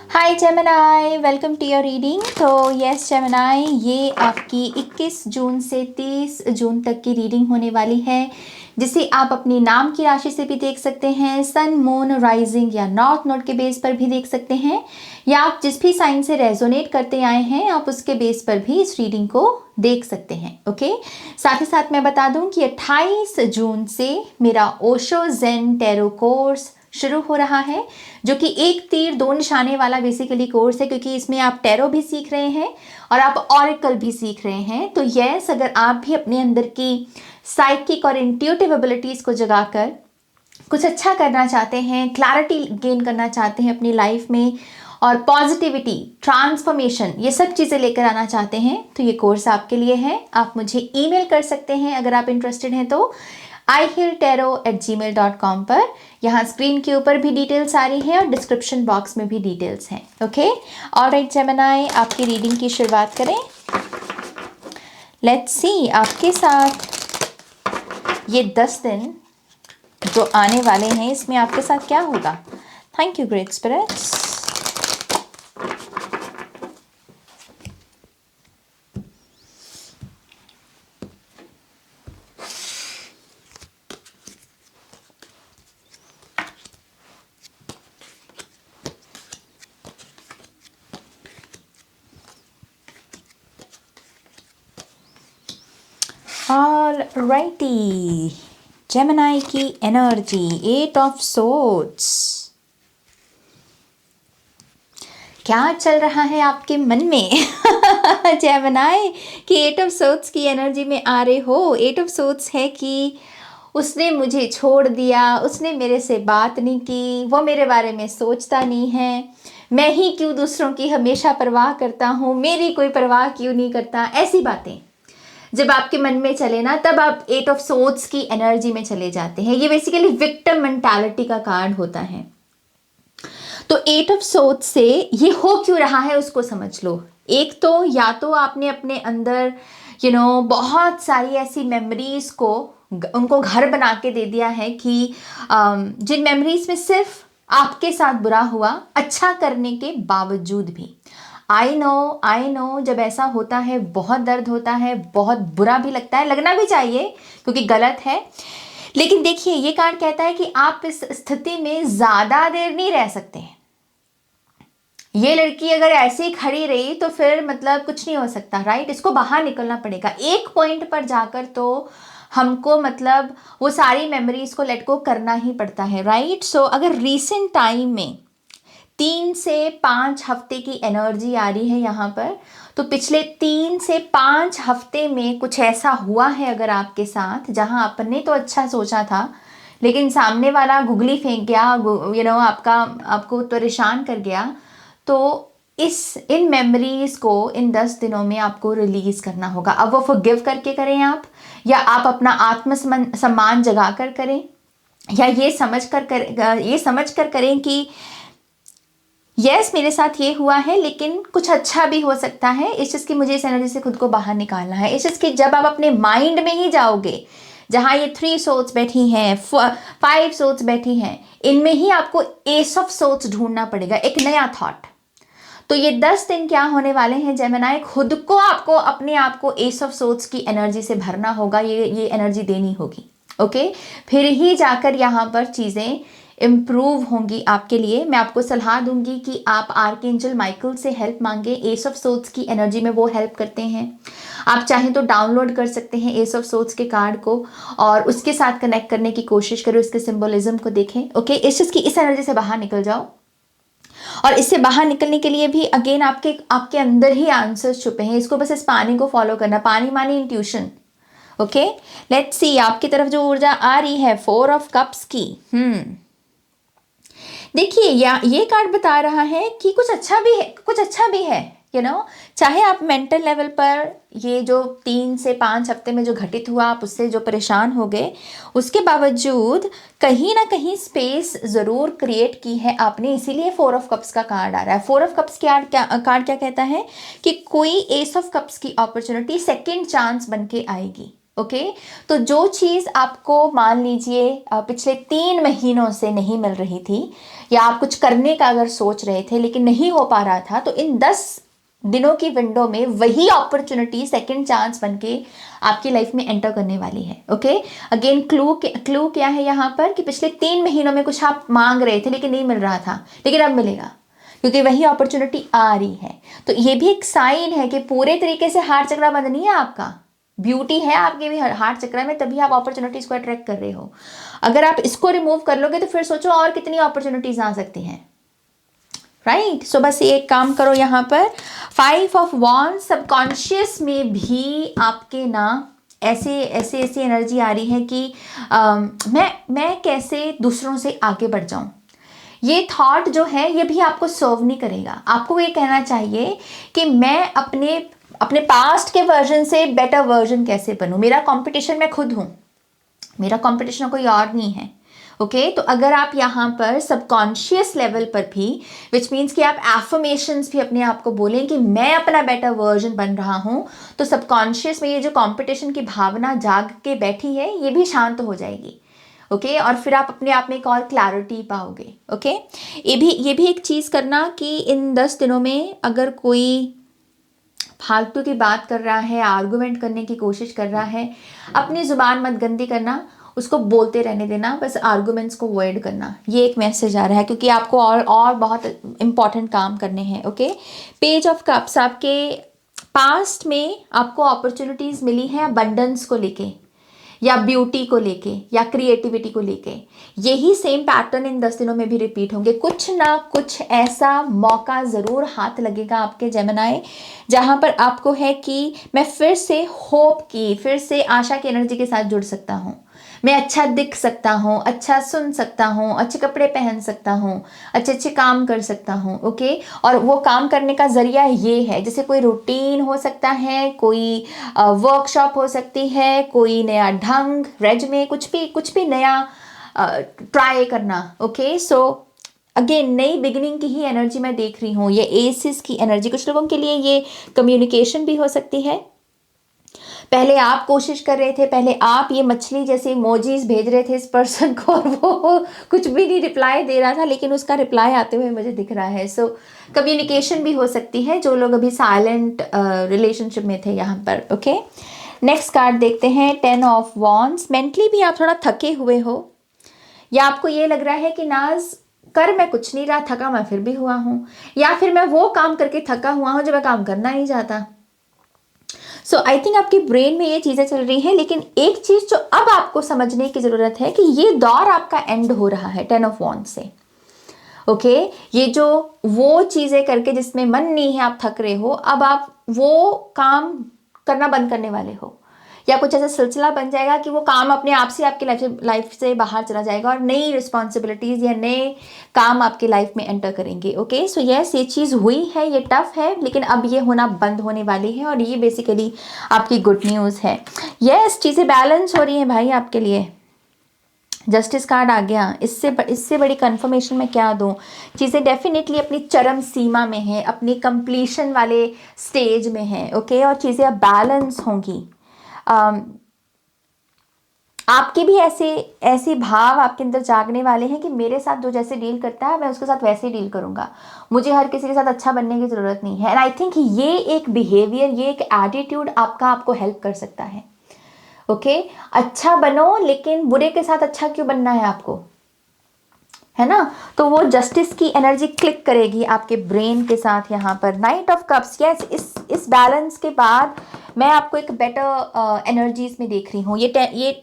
Hi Gemini, welcome to your reading. तो yes Gemini, ये आपकी 21 जून से 30 जून तक की रीडिंग होने वाली है, जिसे आप अपनी नाम की राशि से भी देख सकते हैं, सन मून राइजिंग या नॉर्थ नोड के बेस पर भी देख सकते हैं, या आप जिस भी साइन से रेजोनेट करते आए हैं आप उसके बेस पर भी इस रीडिंग को देख सकते हैं। ओके, साथ ही साथ मैं बता दूं कि 28 जून से मेरा ओशो जेन टैरो कोर्स शुरू हो रहा है, जो कि एक तीर दो निशाने वाला बेसिकली कोर्स है, क्योंकि इसमें आप टैरो भी सीख रहे हैं और आप ऑरेकल भी सीख रहे हैं। तो यस, अगर आप भी अपने अंदर की साइकिक और इंट्यूटिव एबिलिटीज़ को जगाकर कुछ अच्छा करना चाहते हैं, क्लैरिटी गेन करना चाहते हैं अपनी लाइफ में, और पॉजिटिविटी, ट्रांसफॉर्मेशन, ये सब चीज़ें लेकर आना चाहते हैं, तो ये कोर्स आपके लिए है। आप मुझे ईमेल कर सकते हैं अगर आप इंटरेस्टेड हैं तो ihealtarot@gmail.com पर। यहाँ स्क्रीन के ऊपर भी डिटेल्स आ रही है और डिस्क्रिप्शन बॉक्स में भी डिटेल्स हैं। ओके, ऑलराइट जेमिनाई, आपकी रीडिंग की शुरुआत करें। लेट्स सी आपके साथ ये 10 दिन जो आने वाले हैं इसमें आपके साथ क्या होगा। Thank you great spirits. Alrighty, Gemini की एनर्जी 8 ऑफ सोर्ड्स। क्या चल रहा है आपके मन में जेमिनाई कि 8 ऑफ सोर्ड्स की एनर्जी में आ रहे हो। 8 ऑफ सोर्ड्स है कि उसने मुझे छोड़ दिया, उसने मेरे से बात नहीं की, वो मेरे बारे में सोचता नहीं है, मैं ही क्यों दूसरों की हमेशा परवाह करता हूँ, मेरी कोई परवाह क्यों नहीं करता। ऐसी बातें जब आपके मन में चले ना, तब आप 8 ऑफ सोर्ड्स की एनर्जी में चले जाते हैं। ये बेसिकली विक्टिम मेंटालिटी का कार्ड होता है। तो 8 ऑफ सोर्ड्स से ये हो क्यों रहा है उसको समझ लो। एक तो या तो आपने अपने अंदर बहुत सारी ऐसी मेमोरीज को उनको घर बना के दे दिया है कि जिन मेमोरीज में सिर्फ आपके साथ बुरा हुआ, अच्छा करने के बावजूद भी। आई नो जब ऐसा होता है बहुत दर्द होता है, बहुत बुरा भी लगता है, लगना भी चाहिए क्योंकि गलत है। लेकिन देखिए, ये कार्ड कहता है कि आप इस स्थिति में ज्यादा देर नहीं रह सकते। ये लड़की अगर ऐसे ही खड़ी रही तो फिर मतलब कुछ नहीं हो सकता, राइट। इसको बाहर निकलना पड़ेगा। एक पॉइंट पर जाकर तो हमको मतलब वो सारी मेमोरीज को लेट गो करना ही पड़ता है, राइट। सो अगर रीसेंट टाइम में 3 से 5 हफ्ते की एनर्जी आ रही है यहाँ पर, तो पिछले 3 से 5 हफ्ते में कुछ ऐसा हुआ है अगर आपके साथ, जहाँ आपने तो अच्छा सोचा था लेकिन सामने वाला गुगली फेंक गया, आपको परेशान कर गया। तो इन मेमोरीज को इन 10 दिनों में आपको रिलीज करना होगा। अब वो फॉरगिव करके करें आप, या आप अपना आत्म सम्मान जगा कर करें, या ये समझ कर करें कि यस मेरे साथ ये हुआ है लेकिन कुछ अच्छा भी हो सकता है। इस चीज़ की मुझे इस एनर्जी से खुद को बाहर निकालना है। इस चीज़ की जब आप अपने माइंड में ही जाओगे, जहाँ ये 3 सोल्स बैठी हैं, 5 सोल्स बैठी हैं, इनमें ही आपको एस ऑफ सोल्स ढूंढना पड़ेगा, एक नया थॉट। तो ये 10 दिन क्या होने वाले हैं जेमिनाई, खुद को आपको अपने आप को एस ऑफ सोर्ड्स की एनर्जी से भरना होगा, ये एनर्जी देनी होगी। ओके, फिर ही जाकर यहाँ पर चीज़ें इम्प्रूव होंगी आपके लिए। मैं आपको सलाह दूंगी कि आप आर्कएंजल माइकल से हेल्प मांगे। एस ऑफ सोर्ड्स की एनर्जी में वो हेल्प करते हैं। आप चाहें तो डाउनलोड कर सकते हैं एस ऑफ सोर्ड्स के कार्ड को और उसके साथ कनेक्ट करने की कोशिश करें, उसके सिंबोलिज्म को देखें। ओके, इस चीज़ की इस एनर्जी से बाहर निकल जाओ। और इससे बाहर निकलने के लिए भी अगेन आपके अंदर ही आंसर्स छुपे हैं। इसको बस इस पानी को फॉलो करना, पानी मानी इंट्यूशन। ओके, लेट्स सी आपकी तरफ जो ऊर्जा आ रही है 4 ऑफ कप्स की। देखिए, ये कार्ड बता रहा है कि कुछ अच्छा भी है। चाहे आप मेंटल लेवल पर ये जो 3 से 5 हफ्ते में जो घटित हुआ, आप उससे जो परेशान हो गए, उसके बावजूद कहीं ना कहीं स्पेस ज़रूर क्रिएट की है आपने, इसीलिए 4 ऑफ कप्स का कार्ड आ रहा है। 4 ऑफ कप्स कार्ड क्या कहता है कि कोई एस ऑफ कप्स की अपॉर्चुनिटी सेकेंड चांस बन के आएगी। ओके तो जो चीज़ आपको मान लीजिए पिछले 3 महीनों से नहीं मिल रही थी, या आप कुछ करने का अगर सोच रहे थे लेकिन नहीं हो पा रहा था, तो इन 10 दिनों की विंडो में वही अपॉर्चुनिटी सेकंड चांस बन के आपकी लाइफ में एंटर करने वाली है। ओके अगेन क्लू क्या है यहाँ पर कि पिछले 3 महीनों में कुछ आप मांग रहे थे लेकिन नहीं मिल रहा था, लेकिन अब मिलेगा क्योंकि वही अपॉर्चुनिटी आ रही है। तो ये भी एक साइन है कि पूरे तरीके से हार्ट चक्र बंद नहीं है आपका, ब्यूटी है आपके भी हार्ट चक्र में, तभी आप अपॉर्चुनिटीज को अट्रैक्ट कर रहे हो। अगर आप इसको रिमूव कर लोगे तो फिर सोचो और कितनी अपॉर्चुनिटीज आ सकती हैं, राइट। सो बस एक काम करो यहाँ पर 5 ऑफ वॉन्ड्स, सबकॉन्शियस में भी आपके ना ऐसी एनर्जी आ रही है कि मैं कैसे दूसरों से आगे बढ़ जाऊं। ये थॉट जो है ये भी आपको सर्व नहीं करेगा। आपको ये कहना चाहिए कि मैं अपने पास्ट के वर्जन से बेटर वर्जन कैसे बनूं। मेरा कंपटीशन मैं खुद हूं, मेरा कंपटीशन कोई और नहीं है। ओके तो अगर आप यहाँ पर सबकॉन्शियस लेवल पर भी, विच मीन्स कि आप एफर्मेशंस भी अपने आप को बोलें कि मैं अपना बेटर वर्जन बन रहा हूँ, तो सबकॉन्शियस में ये जो कंपटीशन की भावना जाग के बैठी है ये भी शांत हो जाएगी। ओके और फिर आप अपने आप में एक और क्लैरिटी पाओगे। ओके ये भी एक चीज़ करना कि इन 10 दिनों में अगर कोई फालतू की बात कर रहा है, आर्गुमेंट करने की कोशिश कर रहा है, अपनी ज़ुबान मत गंदी करना, उसको बोलते रहने देना, बस आर्गुमेंट्स को अवॉइड करना। ये एक मैसेज आ रहा है क्योंकि आपको और बहुत इंपॉर्टेंट काम करने हैं। ओके पेज ऑफ कप्स, आपके पास्ट में आपको अपॉर्चुनिटीज़ मिली हैं अबंडेंस को लेके, या ब्यूटी को लेके, या क्रिएटिविटी को लेके। यही सेम पैटर्न इन 10 दिनों में भी रिपीट होंगे। कुछ ना कुछ ऐसा मौका ज़रूर हाथ लगेगा आपके जेमिनाई, जहाँ पर आपको है कि मैं फिर से होप की, फिर से आशा की एनर्जी के साथ जुड़ सकता हूँ, मैं अच्छा दिख सकता हूँ, अच्छा सुन सकता हूँ, अच्छे कपड़े पहन सकता हूँ, अच्छे अच्छे काम कर सकता हूँ। ओके और वो काम करने का ज़रिया ये है, जैसे कोई रूटीन हो सकता है, कोई वर्कशॉप हो सकती है, कोई नया ढंग, रेज्यूमे, कुछ भी नया ट्राई करना। ओके सो अगेन नई बिगिनिंग की ही एनर्जी मैं देख रही हूँ, ये एसिस की एनर्जी। कुछ लोगों के लिए ये कम्युनिकेशन भी हो सकती है। पहले आप कोशिश कर रहे थे, पहले आप ये मछली जैसे इमोजीज भेज रहे थे इस पर्सन को और वो कुछ भी नहीं रिप्लाई दे रहा था, लेकिन उसका रिप्लाई आते हुए मुझे दिख रहा है। सो कम्युनिकेशन भी हो सकती है जो लोग अभी साइलेंट रिलेशनशिप में थे यहाँ पर। ओके नेक्स्ट कार्ड देखते हैं 10 ऑफ वॉन्ड्स। मेंटली भी आप थोड़ा थके हुए हो, या आपको ये लग रहा है कि नाज कर मैं कुछ नहीं रहा, थका मैं फिर भी हुआ हूँ, या फिर मैं वो काम करके थका हुआ हूँ जो मैं काम करना नहीं चाहता। सो आई थिंक आपकी ब्रेन में ये चीज़ें चल रही हैं, लेकिन एक चीज़ जो अब आपको समझने की ज़रूरत है कि ये दौर आपका एंड हो रहा है 10 ऑफ वॉन्ड्स से। ओके ये जो वो चीज़ें करके जिसमें मन नहीं है, आप थक रहे हो, अब आप वो काम करना बंद करने वाले हो, या कुछ ऐसा सिलसिला बन जाएगा कि वो काम अपने आप से आपकी लाइफ से बाहर चला जाएगा और नई रिस्पॉन्सिबिलिटीज़ या नए काम आपकी लाइफ में एंटर करेंगे। ओके सो यस ये चीज़ हुई है, ये टफ है, लेकिन अब ये होना बंद होने वाली है और ये बेसिकली आपकी गुड न्यूज़ है। यस चीज़ें बैलेंस हो रही हैं भाई आपके लिए। जस्टिस कार्ड आ गया, इससे बड़ी कंफर्मेशन मैं क्या दूं। चीज़ें डेफिनेटली अपनी चरम सीमा में है, अपनी कंप्लीशन वाले स्टेज में है। ओके और चीज़ें अब बैलेंस होंगी। आपके भी ऐसे भाव आपके अंदर जागने वाले हैं कि मेरे साथ जो जैसे डील करता है मैं उसके साथ वैसे ही डील करूंगा, मुझे हर किसी के साथ अच्छा बनने की ज़रूरत नहीं है। एंड आई थिंक ये एक बिहेवियर, ये एक एटीट्यूड आपको हेल्प कर सकता है। ओके अच्छा बनो, लेकिन बुरे के साथ अच्छा क्यों बनना है आपको, है ना। तो वो जस्टिस की एनर्जी क्लिक करेगी आपके ब्रेन के साथ यहाँ पर। नाइट ऑफ कप्स, यस इस बैलेंस के बाद मैं आपको एक बेटर एनर्जीज में देख रही हूँ। ये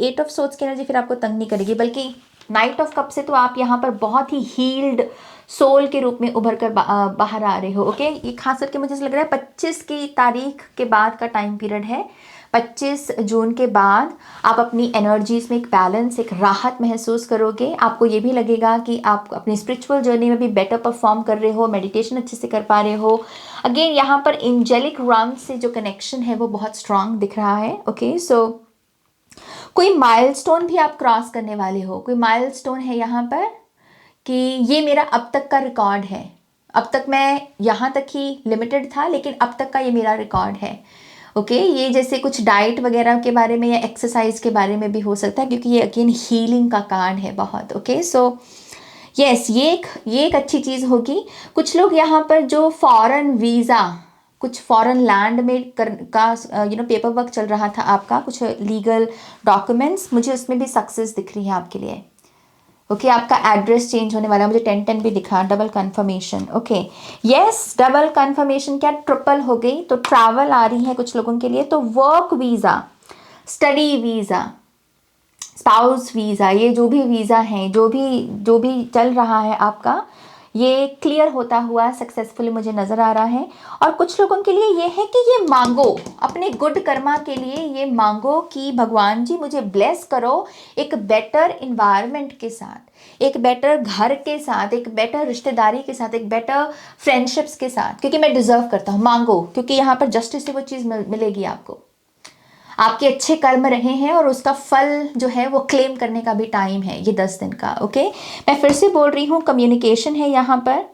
8 ऑफ सोर्ड्स की एनर्जी फिर आपको तंग नहीं करेगी, बल्कि नाइट ऑफ कप से तो आप यहाँ पर बहुत ही हील्ड सोल के रूप में उभर कर बाहर आ रहे हो। ओके ये खास करके मुझे लग रहा है 25 की तारीख के बाद का टाइम पीरियड है। 25 जून के बाद आप अपनी एनर्जीज में एक बैलेंस, एक राहत महसूस करोगे। आपको ये भी लगेगा कि आप अपनी स्पिरिचुअल जर्नी में भी बेटर परफॉर्म कर रहे हो, मेडिटेशन अच्छे से कर पा रहे हो। अगेन यहाँ पर एंजेलिक रन से जो कनेक्शन है वो बहुत स्ट्रांग दिख रहा है। ओके सो कोई माइलस्टोन भी आप क्रॉस करने वाले हो। कोई माइलस्टोन है यहाँ पर कि ये मेरा अब तक का रिकॉर्ड है, अब तक मैं यहाँ तक ही लिमिटेड था, लेकिन अब तक का ये मेरा रिकॉर्ड है। ओके ये जैसे कुछ डाइट वगैरह के बारे में या एक्सरसाइज के बारे में भी हो सकता है, क्योंकि ये अगेन हीलिंग का कार्ड है बहुत। ओके सो यस ये एक अच्छी चीज़ होगी। कुछ लोग यहाँ पर जो फॉरेन वीज़ा, कुछ फॉरेन लैंड में का पेपर वर्क चल रहा था आपका, कुछ लीगल डॉक्यूमेंट्स, मुझे उसमें भी सक्सेस दिख रही है आपके लिए। ओके आपका एड्रेस चेंज होने वाला है, मुझे 10-10 भी दिखा, double confirmation. Okay yes double confirmation क्या ट्रिपल हो गई, तो ट्रैवल आ रही है कुछ लोगों के लिए। तो work visa, study visa, spouse visa, ये जो भी वीज़ा है, जो भी चल रहा है आपका, ये क्लियर होता हुआ सक्सेसफुली मुझे नज़र आ रहा है। और कुछ लोगों के लिए ये है कि ये मांगो अपने गुड कर्मा के लिए, ये मांगो कि भगवान जी मुझे ब्लेस करो एक बेटर इन्वायरमेंट के साथ, एक बेटर घर के साथ, एक बेटर रिश्तेदारी के साथ, एक बेटर फ्रेंडशिप्स के साथ, क्योंकि मैं डिज़र्व करता हूँ। मांगो, क्योंकि यहाँ पर जस्टिस से वो चीज़ मिलेगी आपको। आपके अच्छे कर्म रहे हैं और उसका फल जो है वो क्लेम करने का भी टाइम है ये 10 दिन का। ओके मैं फिर से बोल रही हूँ, कम्युनिकेशन है यहाँ पर।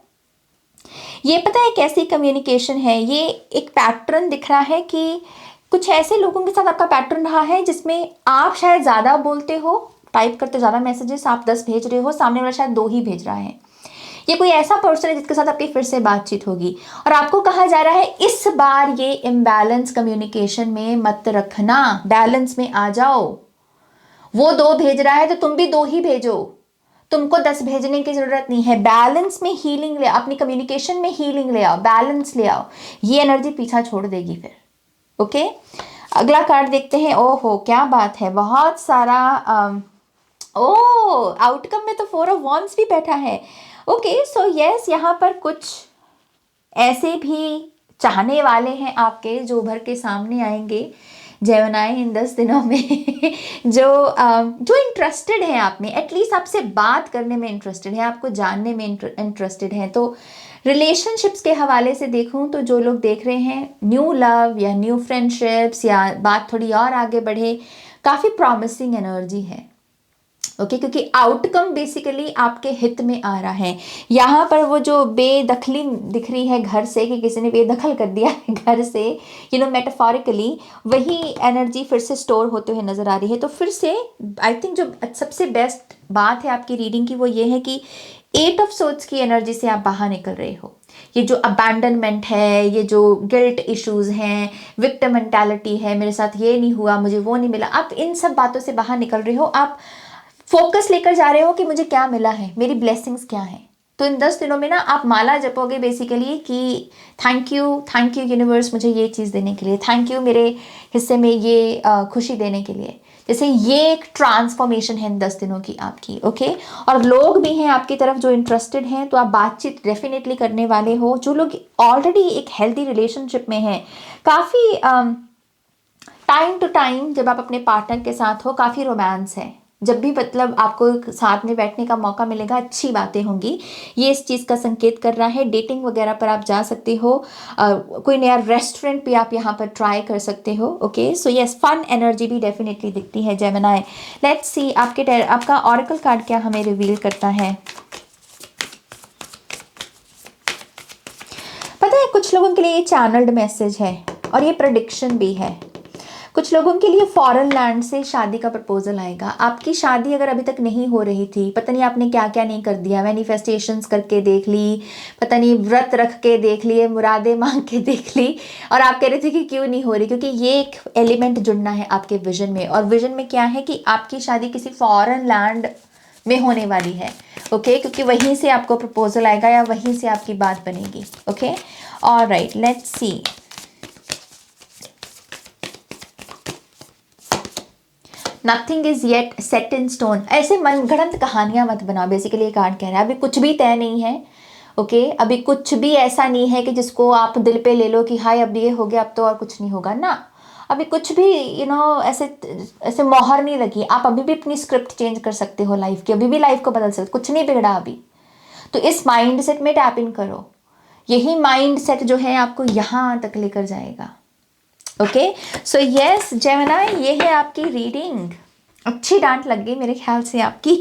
ये पता है कैसी कम्युनिकेशन है, ये एक पैटर्न दिख रहा है कि कुछ ऐसे लोगों के साथ आपका पैटर्न रहा है जिसमें आप शायद ज़्यादा बोलते हो, टाइप करते ज़्यादा मैसेजेस, आप 10 भेज रहे हो, सामने वाला शायद 2 ही भेज रहा है। ये कोई ऐसा पर्सन है जिसके साथ आपकी फिर से बातचीत होगी और आपको कहा जा रहा है इस बार ये इम्बैलेंस कम्युनिकेशन में मत रखना, बैलेंस में आ जाओ। वो 2 भेज रहा है तो तुम भी 2 ही भेजो, तुमको 10 भेजने की जरूरत नहीं है। बैलेंस में हीलिंग ले, अपनी कम्युनिकेशन में हीलिंग ले आओ, बैलेंस ले आओ, ये एनर्जी पीछा छोड़ देगी फिर। ओके अगला कार्ड देखते हैं। ओहो क्या बात है, बहुत सारा आउटकम में तो 4 ऑफ वॉन्ड्स भी बैठा है। ओके सो यस यहाँ पर कुछ ऐसे भी चाहने वाले हैं आपके जो उभर के सामने आएंगे जेमिनी इन 10 दिनों में जो इंटरेस्टेड है आप में, एटलीस्ट आपसे बात करने में इंटरेस्टेड है, आपको जानने में इंटरेस्टेड है। तो रिलेशनशिप्स के हवाले से देखूं तो जो लोग देख रहे हैं न्यू लव या न्यू फ्रेंडशिप्स या बात थोड़ी और आगे बढ़े, काफ़ी प्रॉमिसिंग एनर्जी है। ओके क्योंकि आउटकम बेसिकली आपके हित में आ रहा है। यहाँ पर वो जो बेदखली दिख रही है घर से, कि किसी ने बेदखल कर दिया है घर से, मेटाफोरिकली, वही एनर्जी फिर से स्टोर होते हुए नज़र आ रही है। तो फिर से आई थिंक जो सबसे बेस्ट बात है आपकी रीडिंग की वो ये है कि 8 ऑफ सोर्ड्स की एनर्जी से आप बाहर निकल रहे हो। ये जो अबैंडनमेंट है, ये जो गिल्ट इश्यूज हैं, विक्टिम मेंटालिटी है, मेरे साथ ये नहीं हुआ, मुझे वो नहीं मिला, आप इन सब बातों से बाहर निकल रहे हो। आप फोकस लेकर जा रहे हो कि मुझे क्या मिला है, मेरी ब्लेसिंग्स क्या है। तो इन 10 दिनों में ना आप माला जपोगे बेसिकली कि थैंक यू यूनिवर्स मुझे ये चीज़ देने के लिए, थैंक यू मेरे हिस्से में ये खुशी देने के लिए। जैसे ये एक ट्रांसफॉर्मेशन है इन 10 दिनों की आपकी। ओके और लोग भी हैं आपकी तरफ जो इंटरेस्टेड हैं, तो आप बातचीत डेफिनेटली करने वाले हो। जो लोग ऑलरेडी एक हेल्दी रिलेशनशिप में हैं, काफ़ी टाइम टू टाइम जब आप अपने पार्टनर के साथ हो, काफ़ी रोमांस है। जब भी मतलब आपको साथ में बैठने का मौका मिलेगा, अच्छी बातें होंगी, ये इस चीज़ का संकेत कर रहा है। डेटिंग वगैरह पर आप जा सकते हो, कोई नया रेस्टोरेंट भी आप यहाँ पर ट्राई कर सकते हो। Okay so yes fun energy भी डेफिनेटली दिखती है जेमिनी। लेट्स सी आपका ऑरेकल कार्ड क्या हमें रिवील करता है। पता है कुछ लोगों के लिए ये चैनल्ड मैसेज है और ये प्रेडिक्शन भी है। कुछ लोगों के लिए फॉरेन लैंड से शादी का प्रपोजल आएगा। आपकी शादी अगर अभी तक नहीं हो रही थी, पता नहीं आपने क्या क्या नहीं कर दिया, मैनिफेस्टेशंस करके देख ली, पता नहीं व्रत रख के देख लिए, मुरादें मांग के देख ली, और आप कह रहे थे कि क्यों नहीं हो रही, क्योंकि ये एक एलिमेंट जुड़ना है आपके विजन में। और विजन में क्या है कि आपकी शादी किसी फॉरेन लैंड में होने वाली है। ओके क्योंकि वहीं से आपको प्रपोजल आएगा या वहीं से आपकी बात बनेगी। Okay alright let's see. Nothing is yet set in stone. ऐसे मनगढ़ंत कहानियां मत बनाओ, बेसिकली ये कार्ड कह रहा है। अभी कुछ भी तय नहीं है। ओके अभी कुछ भी ऐसा नहीं है कि जिसको आप दिल पे ले लो कि हाय अब ये हो गया, अब तो और कुछ नहीं होगा ना। अभी कुछ भी ऐसे मोहर नहीं लगी। आप अभी भी अपनी स्क्रिप्ट चेंज कर सकते हो लाइफ की, अभी भी लाइफ को बदल सकते, कुछ नहीं बिगड़ा अभी। तो इस माइंड सेट में टैप इन करो। यही माइंड सेट जो है आपको यहाँ तक लेकर जाएगा। ओके सो यस जेमिनी, ये है आपकी रीडिंग। अच्छी डांट लग गई मेरे ख्याल से आपकी।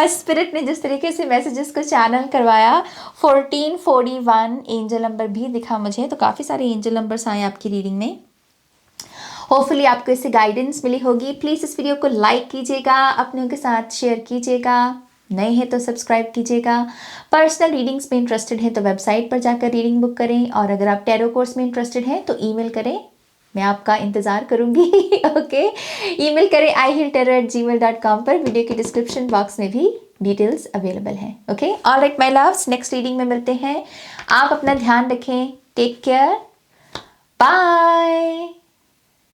स्पिरिट ने जिस तरीके से मैसेजेस को चैनल करवाया। 1441 एंजल नंबर भी दिखा मुझे, तो काफ़ी सारे एंजल नंबर्स आए आपकी रीडिंग में। होपफुली आपको इससे गाइडेंस मिली होगी। प्लीज़ इस वीडियो को लाइक कीजिएगा, अपनों के साथ शेयर कीजिएगा, नए हैं तो सब्सक्राइब कीजिएगा। पर्सनल रीडिंग्स में इंटरेस्टेड हैं तो वेबसाइट पर जाकर रीडिंग बुक करें, और अगर आप टैरो कोर्स में इंटरेस्टेड हैं तो ईमेल करें, मैं आपका इंतज़ार करूँगी। ओके, ईमेल करें ihealtarot@gmail.com पर। वीडियो के डिस्क्रिप्शन बॉक्स में भी डिटेल्स अवेलेबल हैं। Okay, alright my loves, next reading में मिलते हैं। आप अपना ध्यान रखें, टेक केयर, बाय।